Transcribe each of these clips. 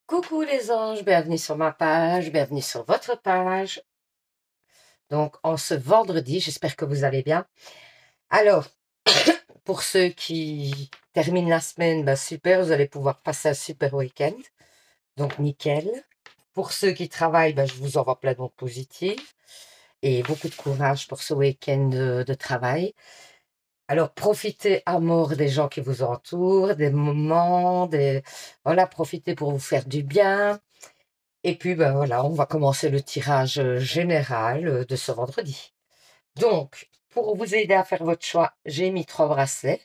Coucou les anges, bienvenue sur ma page, bienvenue sur votre page. Donc, en ce vendredi, j'espère que vous allez bien. Alors, pour ceux qui terminent la semaine, ben super, vous allez pouvoir passer un super week-end. Donc, nickel. Pour ceux qui travaillent, ben, je vous envoie plein d'ondes positives et beaucoup de courage pour ce week-end de travail. Alors, profitez à mort des gens qui vous entourent, des moments, voilà, profitez pour vous faire du bien. Et puis, ben voilà, on va commencer le tirage général de ce vendredi. Donc, pour vous aider à faire votre choix, j'ai mis 3 bracelets,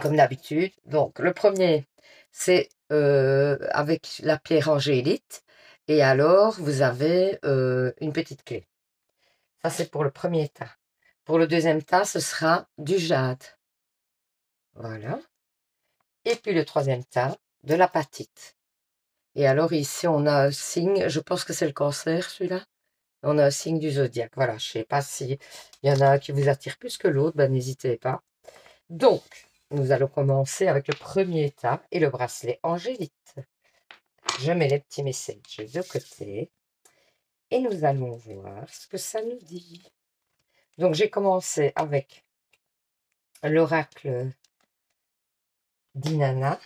comme d'habitude. Donc, le premier, c'est avec la pierre angélite. Et alors, vous avez une petite clé. Ça, c'est pour le premier tas. Pour le deuxième tas, ce sera du jade. Voilà. Et puis le troisième tas, de l'apatite. Et alors, ici, on a un signe, je pense que c'est le cancer, celui-là. On a un signe du zodiaque. Voilà, je ne sais pas si il y en a un qui vous attire plus que l'autre, ben n'hésitez pas. Donc, nous allons commencer avec le premier tas et le bracelet angélite. Je mets les petits messages de côté et nous allons voir ce que ça nous dit. Donc, j'ai commencé avec l'oracle d'Inanna.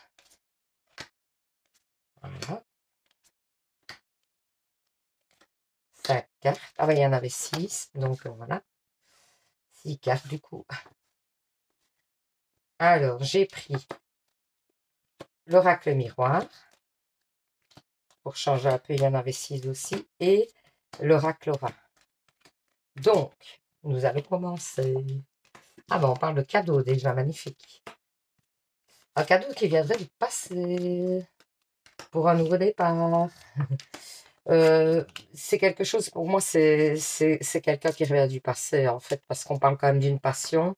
Voilà. 5 cartes. Ah ben, il y en avait 6, donc voilà. 6 cartes du coup. Alors, j'ai pris l'oracle miroir. Pour changer un peu, il y en avait 6 aussi. Et l'oracle aura. Donc, nous allons commencer. Ah ben, on parle de cadeau déjà, magnifique. Un cadeau qui viendrait du passé pour un nouveau départ. C'est quelque chose, pour moi, c'est quelqu'un qui revient du passé, en fait, parce qu'on parle quand même d'une passion.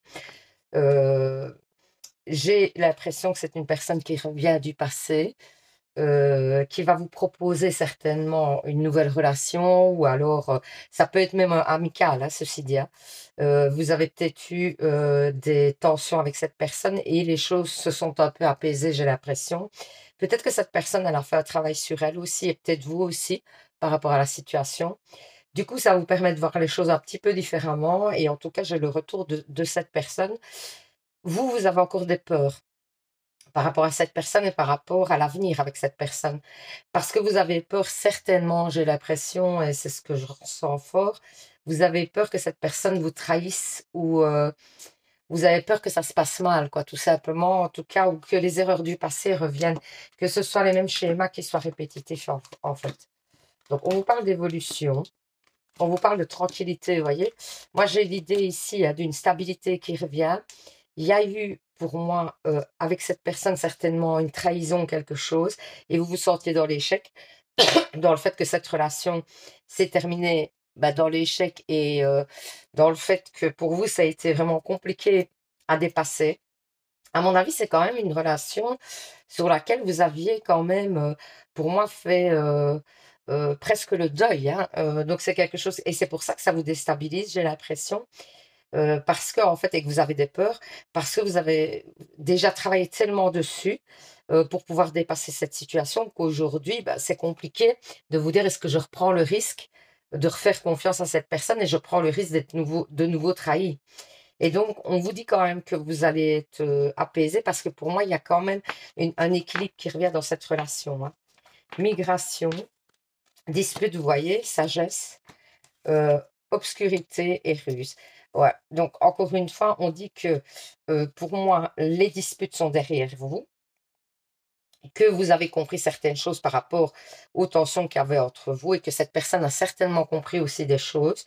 J'ai l'impression que c'est une personne qui revient du passé, qui va vous proposer certainement une nouvelle relation ou alors ça peut être même amical, hein, ceci dit. Hein. Vous avez peut-être eu des tensions avec cette personne et les choses se sont un peu apaisées, j'ai l'impression. Peut-être que cette personne, elle a fait un travail sur elle aussi et peut-être vous aussi par rapport à la situation. Du coup, ça vous permet de voir les choses un petit peu différemment et en tout cas, j'ai le retour de cette personne. Vous avez encore des peurs par rapport à cette personne et par rapport à l'avenir avec cette personne. Parce que vous avez peur, certainement, j'ai l'impression, et c'est ce que je ressens fort, vous avez peur que cette personne vous trahisse ou vous avez peur que ça se passe mal, quoi, tout simplement, en tout cas, ou que les erreurs du passé reviennent, que ce soit les mêmes schémas qui soient répétitifs, en fait. Donc, on vous parle d'évolution, on vous parle de tranquillité, vous voyez. Moi, j'ai l'idée ici hein, d'une stabilité qui revient. Il y a eu pour moi, avec cette personne, certainement une trahison, quelque chose, et vous vous sentiez dans l'échec, dans le fait que cette relation s'est terminée bah, dans l'échec et dans le fait que pour vous, ça a été vraiment compliqué à dépasser. À mon avis, c'est quand même une relation sur laquelle vous aviez quand même, pour moi, fait presque le deuil. Hein. Donc c'est quelque chose, et c'est pour ça que ça vous déstabilise, j'ai l'impression. Parce que en fait et que vous avez des peurs, parce que vous avez déjà travaillé tellement dessus, pour pouvoir dépasser cette situation qu'aujourd'hui, bah, c'est compliqué de vous dire: «Est-ce que je reprends le risque de refaire confiance à cette personne et je prends le risque d'être de nouveau trahi?» Et donc on vous dit quand même que vous allez être, apaisé parce que pour moi, il y a quand même un équilibre qui revient dans cette relation, hein. Migration, dispute, vous voyez, sagesse, Heu, obscurité et ruse. Ouais, donc encore une fois, on dit que, pour moi, les disputes sont derrière vous, que vous avez compris certaines choses par rapport aux tensions qu'il y avait entre vous et que cette personne a certainement compris aussi des choses,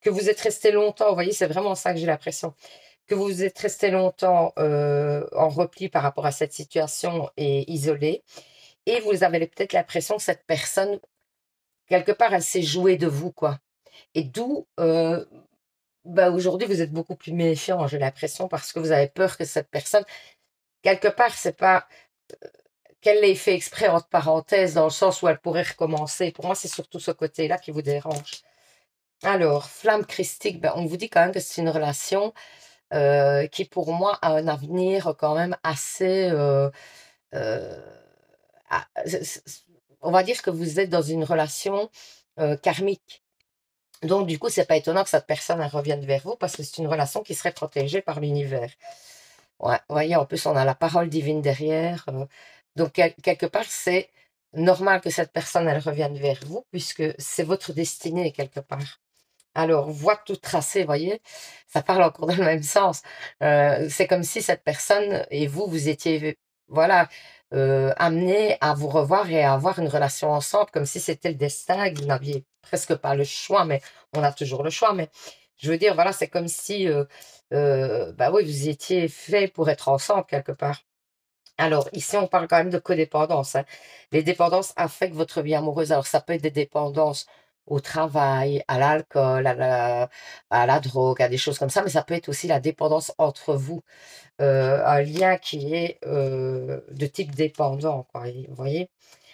que vous êtes resté longtemps, vous voyez, c'est vraiment ça que j'ai l'impression, que vous êtes resté longtemps, en repli par rapport à cette situation et isolé et vous avez peut-être l'impression que cette personne, quelque part, elle s'est jouée de vous, quoi et d'où, bah, aujourd'hui, vous êtes beaucoup plus méfiant, j'ai l'impression, parce que vous avez peur que cette personne, quelque part, c'est pas qu'elle l'ait fait exprès entre parenthèses, dans le sens où elle pourrait recommencer. Pour moi, c'est surtout ce côté-là qui vous dérange. Alors, flamme christique, ben, on vous dit quand même que c'est une relation qui, pour moi, a un avenir quand même assez, euh, on va dire que vous êtes dans une relation karmique. Donc, du coup, c'est pas étonnant que cette personne elle revienne vers vous parce que c'est une relation qui serait protégée par l'univers. Ouais, vous voyez, en plus, on a la parole divine derrière. Donc, quelque part, c'est normal que cette personne, elle revienne vers vous puisque c'est votre destinée, quelque part. Alors, voie toute tracée, voyez, ça parle encore dans le même sens. C'est comme si cette personne et vous, vous étiez, voilà, amenés à vous revoir et à avoir une relation ensemble, comme si c'était le destin, et que vous n'aviez presque pas le choix, mais on a toujours le choix. Mais je veux dire, voilà, c'est comme si, bah oui, vous étiez fait pour être ensemble quelque part. Alors, ici, on parle quand même de codépendance, hein. Les dépendances affectent votre vie amoureuse. Alors, ça peut être des dépendances au travail, à l'alcool, à la drogue, à des choses comme ça, mais ça peut être aussi la dépendance entre vous, un lien qui est de type dépendant, quoi, vous voyez?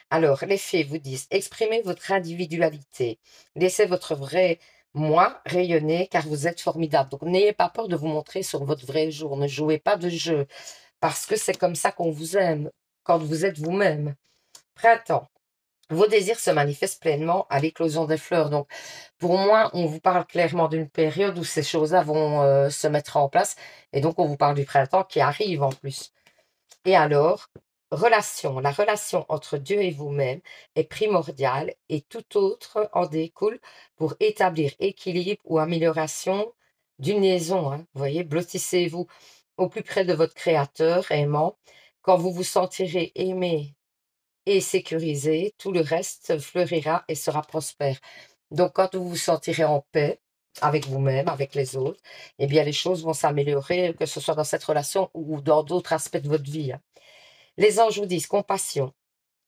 Alors, les faits vous disent, exprimez votre individualité, laissez votre vrai moi rayonner car vous êtes formidable. Donc, n'ayez pas peur de vous montrer sur votre vrai jour, ne jouez pas de jeu. Parce que c'est comme ça qu'on vous aime, quand vous êtes vous-même. Printemps. Vos désirs se manifestent pleinement à l'éclosion des fleurs. Donc, pour moi, on vous parle clairement d'une période où ces choses-là vont se mettre en place. Et donc, on vous parle du printemps qui arrive en plus. Et alors, relation. La relation entre Dieu et vous-même est primordiale et tout autre en découle pour établir équilibre ou amélioration d'une liaison, hein. Vous voyez, blottissez-vous au plus près de votre Créateur aimant. Quand vous vous sentirez aimé et sécurisé, tout le reste fleurira et sera prospère. Donc, quand vous vous sentirez en paix avec vous-même, avec les autres, eh bien, les choses vont s'améliorer, que ce soit dans cette relation ou dans d'autres aspects de votre vie, hein. Les anges vous disent compassion.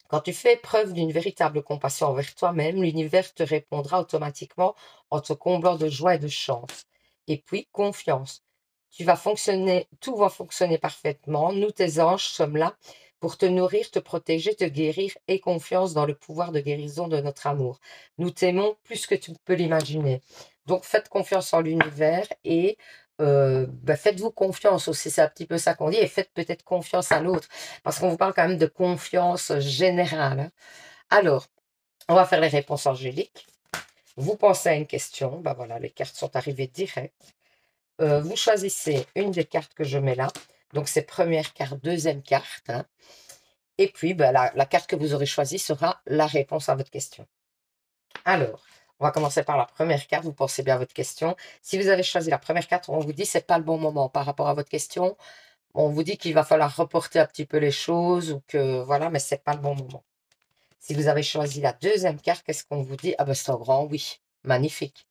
Quand tu fais preuve d'une véritable compassion envers toi-même, l'univers te répondra automatiquement en te comblant de joie et de chance. Et puis, confiance. Tu vas fonctionner, tout va fonctionner parfaitement. Nous, tes anges, sommes là pour te nourrir, te protéger, te guérir et confiance dans le pouvoir de guérison de notre amour. Nous t'aimons plus que tu peux l'imaginer. Donc, faites confiance en l'univers et faites-vous confiance aussi. C'est un petit peu ça qu'on dit. Et faites peut-être confiance à l'autre. Parce qu'on vous parle quand même de confiance générale, hein. Alors, on va faire les réponses angéliques. Vous pensez à une question. Ben voilà, les cartes sont arrivées direct. Vous choisissez une des cartes que je mets là. Donc, c'est première carte, deuxième carte, hein. Et puis, ben, la carte que vous aurez choisie sera la réponse à votre question. Alors, on va commencer par la première carte. Vous pensez bien à votre question. Si vous avez choisi la première carte, on vous dit que ce n'est pas le bon moment par rapport à votre question. On vous dit qu'il va falloir reporter un petit peu les choses ou que voilà, mais ce n'est pas le bon moment. Si vous avez choisi la deuxième carte, qu'est-ce qu'on vous dit? Ah ben c'est un grand oui. Magnifique.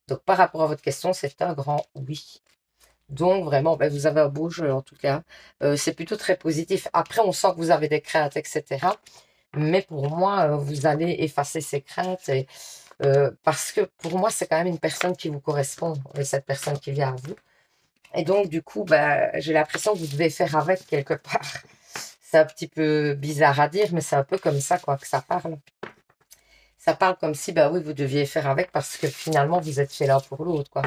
Donc par rapport à votre question, c'est un grand oui. Donc vraiment, ben, vous avez un beau jeu en tout cas. C'est plutôt très positif. Après, on sent que vous avez des craintes, etc. Mais pour moi, vous allez effacer ces craintes parce que pour moi, c'est quand même une personne qui vous correspond, cette personne qui vient à vous. Et donc, du coup, ben, j'ai l'impression que vous devez faire avec quelque part. C'est un petit peu bizarre à dire, mais c'est un peu comme ça, quoi, que ça parle. Ça parle comme si, bah oui, vous deviez faire avec parce que finalement, vous êtes fait l'un pour l'autre, quoi.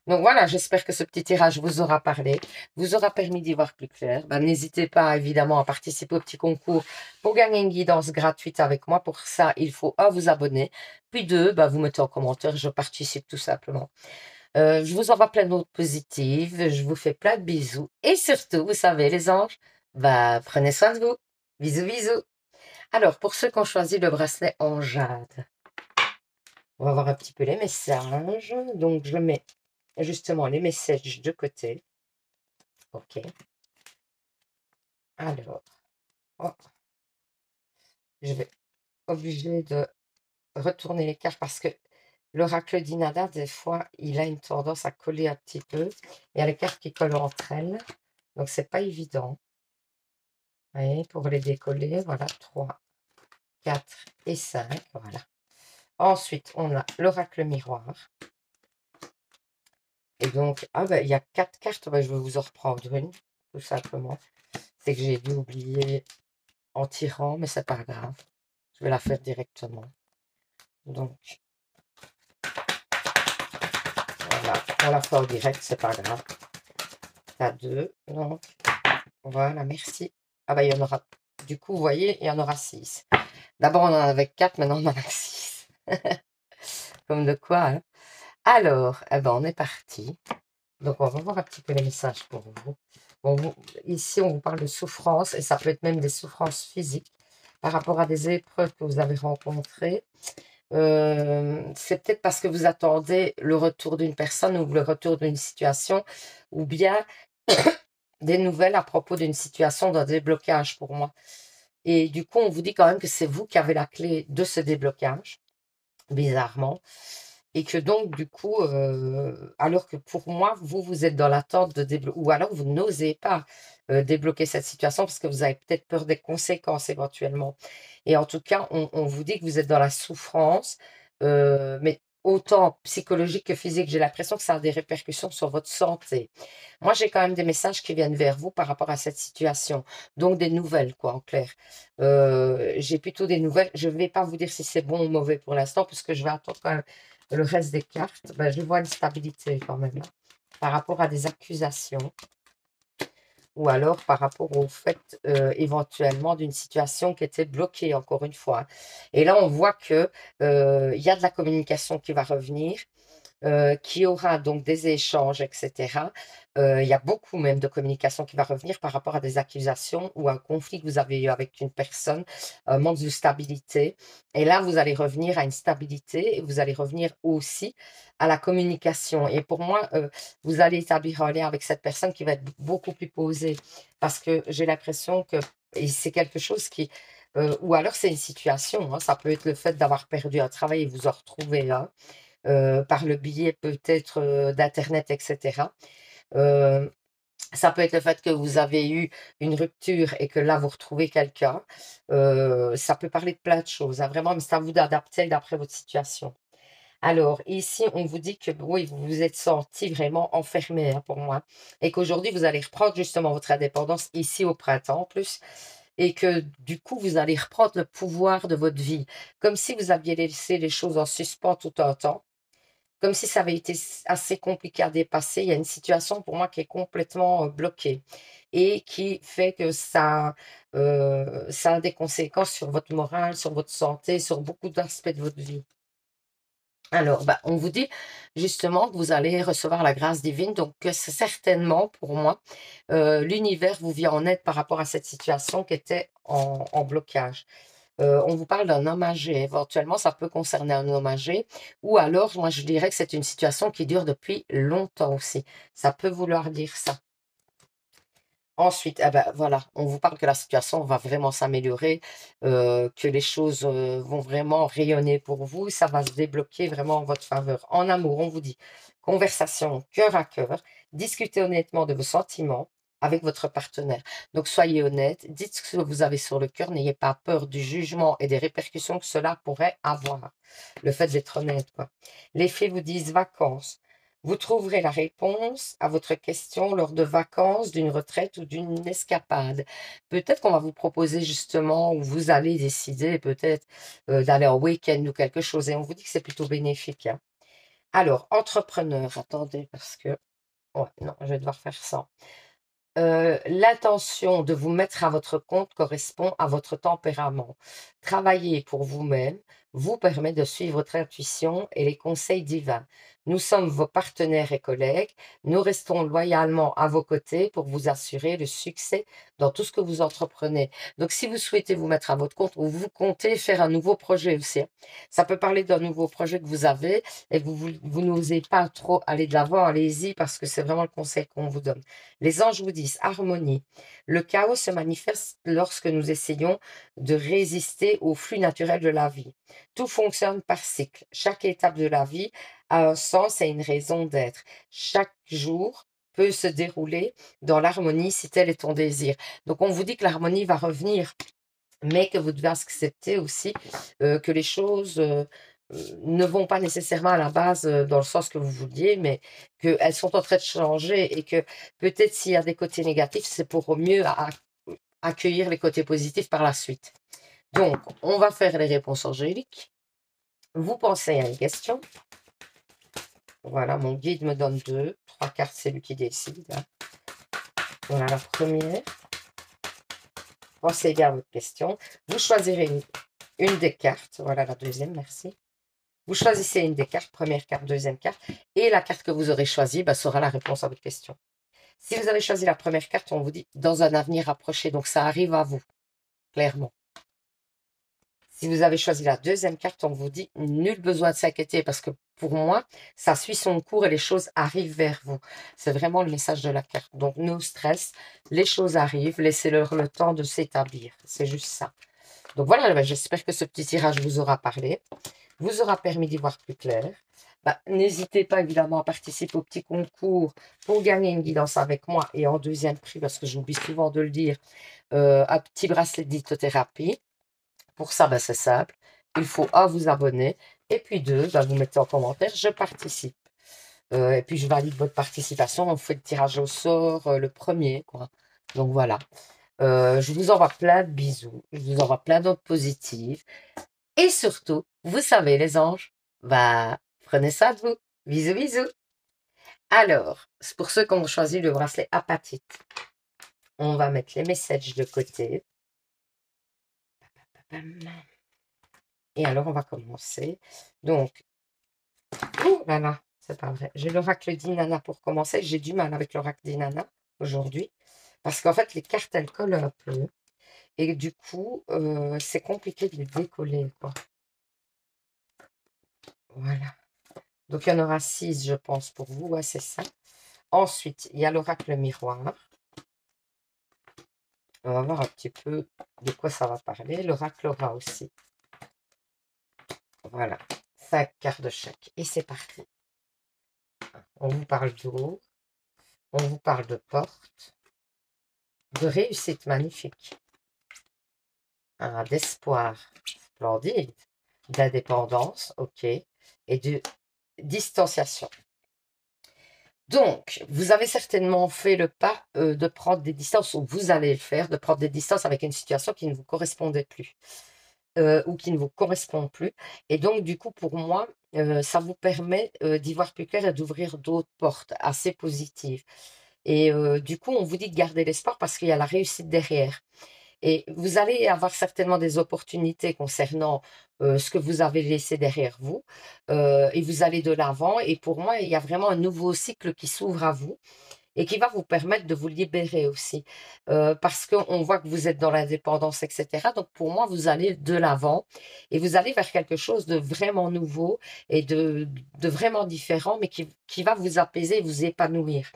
Donc voilà, j'espère que ce petit tirage vous aura parlé, vous aura permis d'y voir plus clair. Ben, n'hésitez pas, évidemment, à participer au petit concours pour gagner une guidance gratuite avec moi. Pour ça, il faut, un, vous abonner, puis deux, ben, vous mettez en commentaire, je participe tout simplement. Je vous envoie plein de notes positives, je vous fais plein de bisous. Et surtout, vous savez, les anges, bah, prenez soin de vous. Bisous, bisous. Alors, pour ceux qui ont choisi le bracelet en jade, on va voir un petit peu les messages. Donc, je mets justement les messages de côté. OK. Alors, oh, je vais obligé de retourner les cartes parce que l'oracle d'Inada, des fois, il a une tendance à coller un petit peu. Il y a les cartes qui collent entre elles. Donc, c'est pas évident. Vous voyez, pour les décoller, voilà, 3, 4 et 5, voilà. Ensuite, on a l'oracle miroir. Et donc, ah ben, il y a 4 cartes, ben, je vais vous en reprendre une, tout simplement. C'est que j'ai dû oublier en tirant, mais c'est pas grave. Je vais la faire directement. Donc, voilà, on la fait en direct, c'est pas grave. T'as 2, donc, voilà, merci. Ah ben, il y en aura Du coup, vous voyez, il y en aura 6. D'abord, on en avait 4, maintenant on en a 6. Comme de quoi, hein. Alors, eh ben, on est parti. Donc, on va voir un petit peu les messages pour vous. Bon, ici, on vous parle de souffrance, et ça peut être même des souffrances physiques par rapport à des épreuves que vous avez rencontrées. C'est peut-être parce que vous attendez le retour d'une personne ou le retour d'une situation, ou bien des nouvelles à propos d'une situation d'un déblocage pour moi. Et du coup, on vous dit quand même que c'est vous qui avez la clé de ce déblocage, bizarrement. Et que donc, du coup, alors que pour moi, vous êtes dans l'attente de débloquer, ou alors vous n'osez pas débloquer cette situation parce que vous avez peut-être peur des conséquences éventuellement. Et en tout cas, on vous dit que vous êtes dans la souffrance, mais autant psychologique que physique. J'ai l'impression que ça a des répercussions sur votre santé. Moi, j'ai quand même des messages qui viennent vers vous par rapport à cette situation. Donc, des nouvelles, quoi, en clair. J'ai plutôt des nouvelles. Je ne vais pas vous dire si c'est bon ou mauvais pour l'instant, puisque je vais attendre quand même le reste des cartes. Ben, je vois une stabilité quand même, hein, par rapport à des accusations. Ou alors par rapport au fait éventuellement d'une situation qui était bloquée, encore une fois, hein. Et là, on voit que il y a de la communication qui va revenir, qui aura donc des échanges, etc. Il y a beaucoup même de communication qui va revenir par rapport à des accusations ou un conflit que vous avez eu avec une personne, un manque de stabilité. Et là, vous allez revenir à une stabilité et vous allez revenir aussi à la communication. Et pour moi, vous allez établir un lien avec cette personne qui va être beaucoup plus posée parce que j'ai l'impression que et c'est quelque chose qui... ou alors c'est une situation, hein, ça peut être le fait d'avoir perdu un travail et vous en retrouver là par le biais peut-être d'internet, etc. Euh, Ça peut être le fait que vous avez eu une rupture et que là, vous retrouvez quelqu'un. Ça peut parler de plein de choses, hein, vraiment, mais c'est à vous d'adapter d'après votre situation. Alors, ici, on vous dit que oui, vous vous êtes senti vraiment enfermé, hein, pour moi, et qu'aujourd'hui, vous allez reprendre justement votre indépendance ici au printemps en plus, et que du coup, vous allez reprendre le pouvoir de votre vie, comme si vous aviez laissé les choses en suspens tout un temps, comme si ça avait été assez compliqué à dépasser. Il y a une situation pour moi qui est complètement bloquée et qui fait que ça a des conséquences sur votre morale, sur votre santé, sur beaucoup d'aspects de votre vie. Alors, bah, on vous dit justement que vous allez recevoir la grâce divine, donc que c'est certainement pour moi, l'univers vous vient en aide par rapport à cette situation qui était en blocage. On vous parle d'un homme âgé. Éventuellement, ça peut concerner un homme âgé. Ou alors, moi, je dirais que c'est une situation qui dure depuis longtemps aussi. Ça peut vouloir dire ça. Ensuite, eh ben, voilà, on vous parle que la situation va vraiment s'améliorer, que les choses vont vraiment rayonner pour vous. Ça va se débloquer vraiment en votre faveur. En amour, on vous dit conversation cœur à cœur. Discutez honnêtement de vos sentiments avec votre partenaire. Donc, soyez honnête, dites ce que vous avez sur le cœur. N'ayez pas peur du jugement et des répercussions que cela pourrait avoir. Le fait d'être honnête, quoi. Les faits vous disent vacances. Vous trouverez la réponse à votre question lors de vacances, d'une retraite ou d'une escapade. Peut-être qu'on va vous proposer justement, ou vous allez décider peut-être d'aller en week-end ou quelque chose. Et on vous dit que c'est plutôt bénéfique, hein. Alors, entrepreneur, attendez, parce que... Ouais, non, je vais devoir faire ça. L'intention de vous mettre à votre compte correspond à votre tempérament. Travailler pour vous-même vous permet de suivre votre intuition et les conseils divins. Nous sommes vos partenaires et collègues. Nous restons loyalement à vos côtés pour vous assurer le succès dans tout ce que vous entreprenez. Donc, si vous souhaitez vous mettre à votre compte ou vous comptez faire un nouveau projet aussi, hein, ça peut parler d'un nouveau projet que vous avez et que vous n'osez pas trop aller de l'avant, allez-y parce que c'est vraiment le conseil qu'on vous donne. Les anges vous disent harmonie. Le chaos se manifeste lorsque nous essayons de résister au flux naturel de la vie. Tout fonctionne par cycle. Chaque étape de la vie a un sens et une raison d'être. Chaque jour peut se dérouler dans l'harmonie si tel est ton désir. Donc on vous dit que l'harmonie va revenir, mais que vous devez accepter aussi que les choses ne vont pas nécessairement à la base dans le sens que vous vouliez, mais qu'elles sont en train de changer et que peut-être s'il y a des côtés négatifs, c'est pour mieux accueillir les côtés positifs par la suite. Donc, on va faire les réponses angéliques. Vous pensez à une question. Voilà, mon guide me donne 2. 3 cartes, c'est lui qui décide, hein. Voilà la première. Pensez bien à votre question. Vous choisirez une des cartes. Voilà la deuxième, merci. Vous choisissez une des cartes, première carte, deuxième carte, et la carte que vous aurez choisie sera la réponse à votre question. Si vous avez choisi la première carte, on vous dit dans un avenir rapproché, donc ça arrive à vous, clairement. Si vous avez choisi la deuxième carte, on vous dit nul besoin de s'inquiéter parce que pour moi, ça suit son cours et les choses arrivent vers vous. C'est vraiment le message de la carte. Donc, no stress, les choses arrivent, laissez-leur le temps de s'établir. C'est juste ça. Donc voilà, j'espère que ce petit tirage vous aura parlé, vous aura permis d'y voir plus clair. N'hésitez pas évidemment à participer au petit concours pour gagner une guidance avec moi et en deuxième prix, parce que j'oublie souvent de le dire, un petit bracelet de lithothérapie. Pour ça, c'est simple. Il faut vous abonner et puis deux, vous mettez en commentaire, je participe. Et puis je valide votre participation. On fait le tirage au sort le premier, quoi. Donc voilà. Je vous envoie plein de bisous. Je vous envoie plein d'autres positives. Et surtout, vous savez les anges, prenez ça de vous. Bisous, bisous. Alors, pour ceux qui ont choisi le bracelet apatite, on va mettre les messages de côté. Et alors, on va commencer. Donc, oh là là, c'est pas vrai. J'ai l'oracle d'Inanna pour commencer. J'ai du mal avec l'oracle d'Inanna aujourd'hui. Parce qu'en fait, les cartes, elles collent un peu. Et du coup, c'est compliqué de les décoller, quoi. Voilà. Donc, il y en aura 6, je pense, pour vous. Ouais, c'est ça. Ensuite, il y a l'oracle miroir. On va voir un petit peu de quoi ça va parler. L'oracle aura aussi. Voilà. 5 cartes de chaque. Et c'est parti. On vous parle d'eau. On vous parle de porte. De réussite magnifique. D'espoir splendide. D'indépendance. OK. Et de distanciation. Donc, vous avez certainement fait le pas de prendre des distances, ou vous allez le faire, de prendre des distances avec une situation qui ne vous correspondait plus, ou qui ne vous correspond plus. Et donc, du coup, pour moi, ça vous permet d'y voir plus clair et d'ouvrir d'autres portes assez positives. Et du coup, on vous dit de garder l'espoir parce qu'il y a la réussite derrière. Et vous allez avoir certainement des opportunités concernant ce que vous avez laissé derrière vous. Et vous allez de l'avant. Et pour moi, il y a vraiment un nouveau cycle qui s'ouvre à vous et qui va vous permettre de vous libérer aussi. Parce qu'on voit que vous êtes dans l'indépendance, etc. Donc pour moi, vous allez de l'avant et vous allez vers quelque chose de vraiment nouveau et de vraiment différent, mais qui va vous apaiser et vous épanouir.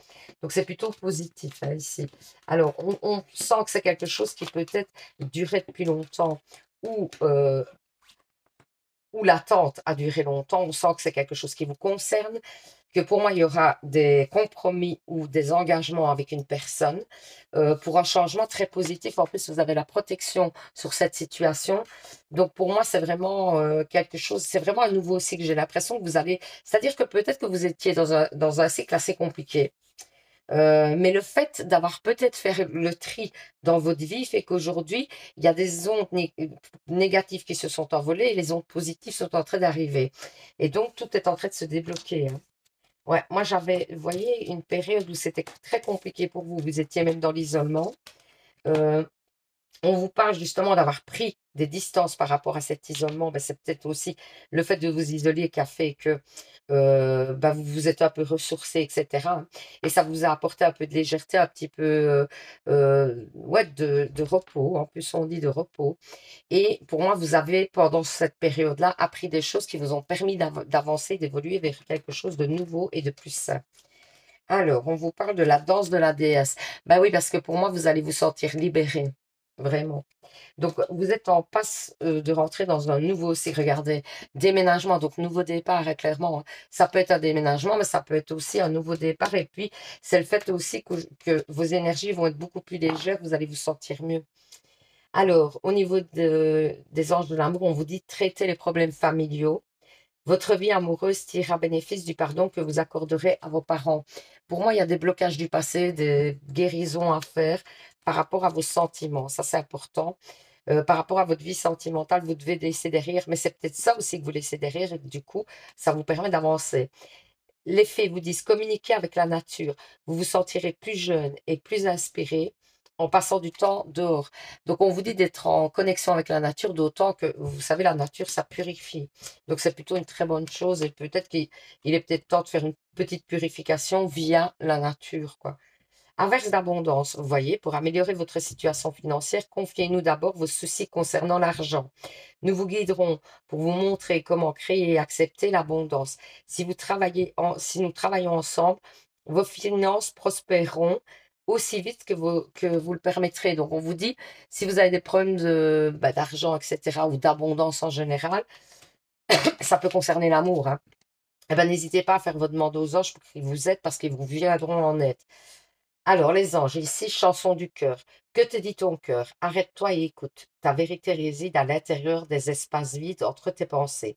Donc c'est plutôt positif ici. Alors, on sent que c'est quelque chose qui peut-être durait depuis longtemps ou l'attente a duré longtemps. On sent que c'est quelque chose qui vous concerne, que pour moi, il y aura des compromis ou des engagements avec une personne pour un changement très positif. En plus, vous avez la protection sur cette situation. Donc, pour moi, c'est vraiment quelque chose, c'est vraiment un nouveau cycle. J'ai l'impression que vous allez, c'est-à-dire que peut-être que vous étiez dans un cycle assez compliqué. Mais le fait d'avoir peut-être fait le tri dans votre vie fait qu'aujourd'hui, il y a des ondes négatives qui se sont envolées et les ondes positives sont en train d'arriver. Et donc, tout est en train de se débloquer. Hein. Ouais, moi j'avais, vous voyez, une période où c'était très compliqué pour vous. Vous étiez même dans l'isolement. Euh, on vous parle justement d'avoir pris des distances par rapport à cet isolement. C'est peut-être aussi le fait de vous isoler qui a fait que vous vous êtes un peu ressourcé, etc. Et ça vous a apporté un peu de légèreté, un petit peu ouais, de repos. En plus, on dit de repos. Et pour moi, vous avez, pendant cette période-là, appris des choses qui vous ont permis d'avancer, d'évoluer vers quelque chose de nouveau et de plus sain. Alors, on vous parle de la danse de la déesse. Oui, parce que pour moi, vous allez vous sentir libéré. Vraiment. Donc, vous êtes en passe de rentrer dans un nouveau cycle. Regardez, déménagement, donc nouveau départ, clairement. Ça peut être un déménagement, mais ça peut être aussi un nouveau départ. Et puis, c'est le fait aussi que vos énergies vont être beaucoup plus légères. Vous allez vous sentir mieux. Alors, au niveau des anges de l'amour, on vous dit traiter les problèmes familiaux. Votre vie amoureuse tire à bénéfice du pardon que vous accorderez à vos parents. Pour moi, il y a des blocages du passé, des guérisons à faire par rapport à vos sentiments. Ça, c'est important. Par rapport à votre vie sentimentale, vous devez laisser derrière, mais c'est peut-être ça aussi que vous laissez derrière et que, du coup, ça vous permet d'avancer. Les faits vous disent communiquer avec la nature. Vous vous sentirez plus jeune et plus inspiré. en passant du temps dehors. Donc, on vous dit d'être en connexion avec la nature, d'autant que, vous savez, la nature, ça purifie. Donc, c'est plutôt une très bonne chose et peut-être qu'il est peut-être temps de faire une petite purification via la nature, quoi. Inverse d'abondance, vous voyez, pour améliorer votre situation financière, confiez-nous d'abord vos soucis concernant l'argent. Nous vous guiderons pour vous montrer comment créer et accepter l'abondance. Si nous travaillons ensemble, vos finances prospéreront aussi vite que vous le permettrez. Donc, on vous dit, si vous avez des problèmes d'argent, etc., ou d'abondance en général, ça peut concerner l'amour, hein. Eh ben, n'hésitez pas à faire votre demande aux anges pour qu'ils vous aident parce qu'ils vous viendront en aide. Alors, les anges, ici, chanson du cœur. Que te dit ton cœur? Arrête-toi et écoute. Ta vérité réside à l'intérieur des espaces vides entre tes pensées.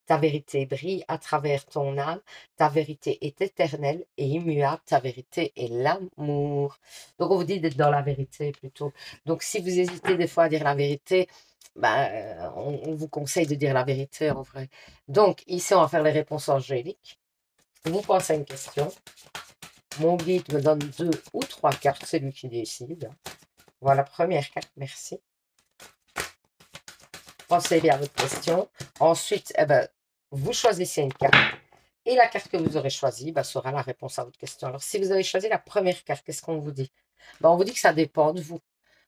Ta vérité brille à travers ton âme. Ta vérité est éternelle et immuable. Ta vérité est l'amour. Donc, on vous dit d'être dans la vérité plutôt. Donc, si vous hésitez des fois à dire la vérité, ben, on vous conseille de dire la vérité en vrai. Donc, ici, on va faire les réponses angéliques. Vous pensez à une question. Mon guide me donne 2 ou 3 cartes, c'est lui qui décide. Voilà, première carte, merci. Pensez bien à votre question. Ensuite, eh ben, vous choisissez une carte. Et la carte que vous aurez choisie sera la réponse à votre question. Alors, si vous avez choisi la première carte, qu'est-ce qu'on vous dit? On vous dit que ça dépend de vous.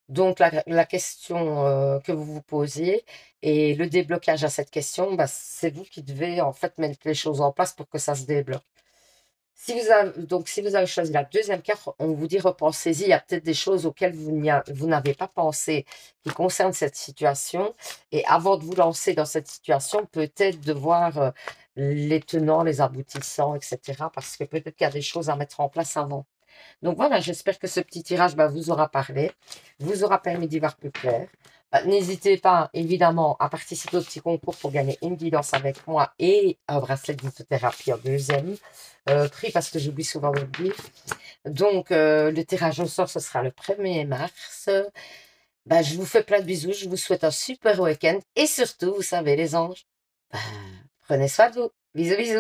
Donc, la question que vous vous posez et le déblocage à cette question, c'est vous qui devez en fait mettre les choses en place pour que ça se débloque. Si vous avez choisi la deuxième carte, on vous dit repensez-y. Il y a peut-être des choses auxquelles vous n'avez pas pensé qui concernent cette situation. Et avant de vous lancer dans cette situation, peut-être de voir les tenants, les aboutissants, etc. Parce que peut-être qu'il y a des choses à mettre en place avant. Donc voilà, j'espère que ce petit tirage vous aura parlé, vous aura permis d'y voir plus clair. N'hésitez pas, évidemment, à participer au petit concours pour gagner une guidance avec moi et un bracelet de lithothérapie en deuxième prix, parce que j'oublie souvent de le dire. Donc, le tirage au sort, ce sera le 1er mars. Je vous fais plein de bisous, je vous souhaite un super week-end. Et surtout, vous savez, les anges, prenez soin de vous. Bisous, bisous.